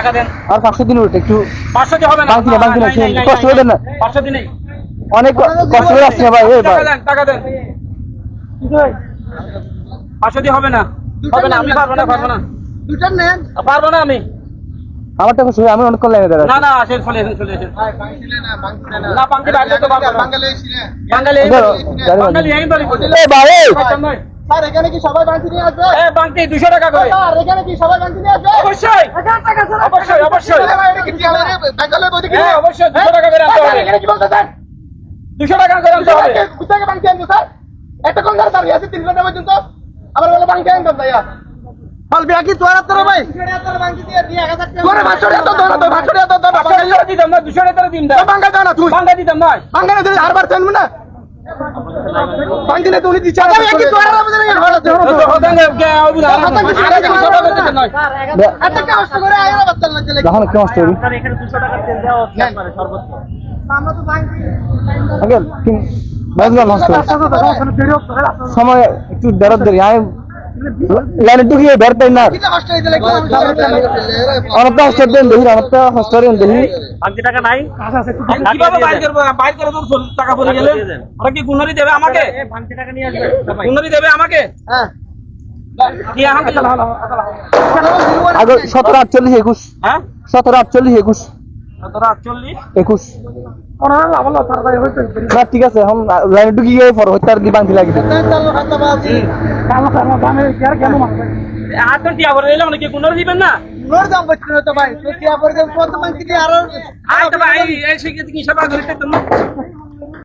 টাকা দেন আর 500 দিন উঠে একটু 500 দিয়ে হবে না বাংতি না কষ্ট করে দেন না 500 দিন নেই অনেক কষ্ট করে আসছে ভাই এই ভাই টাকা দেন 500 দিয়ে হবে না আমি পারবো না দুটার নেন পারবো না আমি আমার টাকা শুনে আমি অনেক লাইনে দাঁড়াচ্ছি না আসেন চলে আসেন ভাই বাংলা না বাংলা না না বাংলা বাইরে তো পারবো না বাঙালি ছিলেন বাঙালি এই বাড়ি এই ভাই এই স্যার এখানে কি সবাই বাংলা নিয়ে আসবে এ বাংতি 200 টাকা করে স্যার এখানে কি সবাই বাংলা নিয়ে আসবে অবশ্যই অবশ্যই এটা কি টিয়ারে বাঙালি বইতে কি হ্যাঁ অবশ্যই 200 টাকা করে আনতে হবে এখানে কি বলতেছেন 200 টাকা করে আনতে হবে কোথায় বাংলা আনতে স্যার একটা কোন স্যার আছে 3 ঘন্টা পর্যন্ত আবার বলে বাংলা আনতে ভাইয়া ফল বিয়া কি তোরা তোরা ভাই তোরা ভাষণে তো তোরা তো ভাষণে তো তোরা বাঙালি দিতাম না 200 টাকা দিম দাও বাংলা দাও না তুই বাংলা দিতাম না বাঙালি দিলে আরবার দেন না বাঙালি তো উনি দিচ্ছে আরে কি তোরা আমাদের এত কষ্ট করে আইরা বাচ্চা লাগছে যখন কি কষ্ট করি এখানে 200 টাকা তেল দেওয়া হচ্ছে পারে সর্বোচ্চ আমরা তো বাঙালি আগে কি বাজলা নষ্ট সময় একটু বেরোত দেরি আমি লাইনে ঢুকিয়ে বেরতাই না কিটা কষ্ট হইছে লাগছে অনেকটা কষ্ট দেন দেখি অনেকটা কষ্ট করেন দেখি বাকি টাকা নাই কিভাবে বাইর করে তো টাকা পড়ে গেলে ওরা কি গুণরি দেবে আমাকে বাকি টাকা নিয়ে আসবে গুণরি দেবে আমাকে হ্যাঁ কি আমাকে আগে 17 48 21 হ্যাঁ 17 48 21 48 21 না ঠিক আছে এখন লাইনে ঢুকি গিয়ে পর হইতার দি বাংতি লাগে চালু খাতা বাজি আর তো টিয়া করে দিলে অনেকে গুণরি দিবেন না নোর দাম বচ্চন তো ভাই তো কি আবার কত মানছি কি আর আয় তো ভাই এই শিখে কি সবাই ধরতে তোমরা